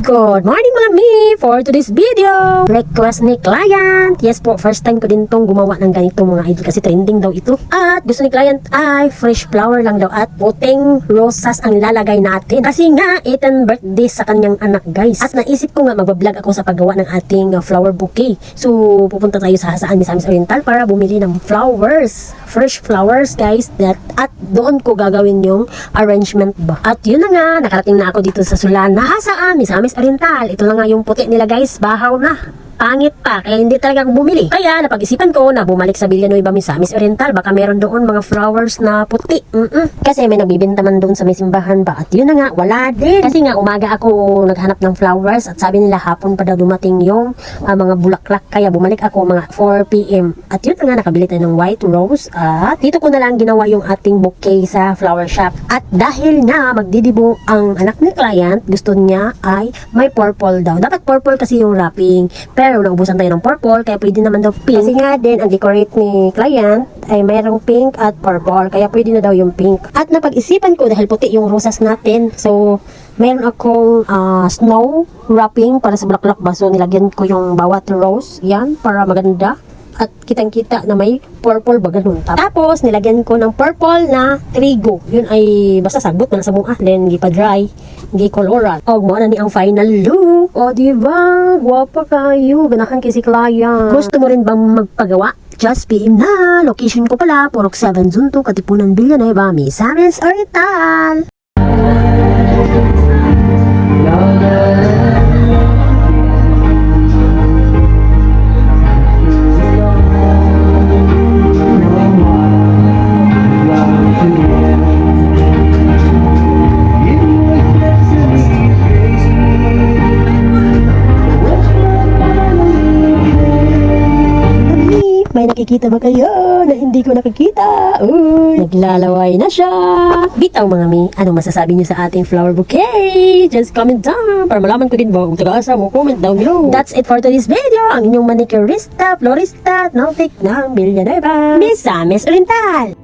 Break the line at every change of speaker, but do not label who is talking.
Good morning mga mi! For today's video, request ni client. Yes po, first time ko din tong gumawa ng ganito mga idol kasi trending daw ito. At gusto ni client ay fresh flower lang daw at puting rosas ang lalagay natin. Kasi nga, 18th birthday sa kanyang anak guys. At naisip ko nga magbablog ako sa paggawa ng ating flower bouquet. So, pupunta tayo sa Misamis Oriental para bumili ng flowers. Fresh flowers guys. At doon ko gagawin yung arrangement ba. At yun na nga, nakarating na ako dito sa Sulan. Saan? Misamis Oriental. Ito lang nga yung puti nila guys. Bahaw na. Pangit pa, kaya hindi talaga ako bumili. Kaya napag-isipan ko na bumalik sa Villanueva Misamis Oriental. Baka meron doon mga flowers na puti. Kasi may nagbibenta man doon sa may simbahan ba. At yun na nga, wala din. Kasi nga umaga ako naghanap ng flowers at sabi nila hapon pa daw dumating yung mga bulaklak. Kaya bumalik ako mga 4 PM. At yun na nga, nakabili tayo ng white rose. At dito ko na lang ginawa yung ating bouquet sa flower shop. At dahil nga magdidibo ang anak ni client, gusto niya ay may purple daw. Dapat purple kasi yung wrapping. Pero naubusan tayo ng purple, kaya pwede naman daw pink. Kasi nga din, ang decorate ni client ay mayroong pink at purple, kaya pwede na daw yung pink. At napag-isipan ko dahil puti yung rosas natin, so mayroon akong snow wrapping para sa bulaklak ba. So nilagyan ko yung bawat rose, yan, para maganda. At kitang-kita na may purple ba ganun. Tapos, nilagyan ko ng purple na trigo. Yun ay basta sagbot na sa mukha. Then, gipa-dry, gi-coloran. O, mo na ni ang final look. O, diba? Guwapa kayo. Ganahan kay si client. Gusto mo rin bang magpagawa? Just PM na. Location ko pala, Purok 7 Zunto, Katipunan, Villanueva, Misamis Oriental. May nakikita ba kayo na hindi ko nakikita? Uy, naglalaway na siya. Bitaw mga mi, anong masasabi niyo sa ating flower bouquet? Just comment down para malaman ko din ba kung taga-asa mo. Comment down below. That's it for today's video. Ang inyong manicurista, florista, nautic ng Villanueva, Misamis Oriental.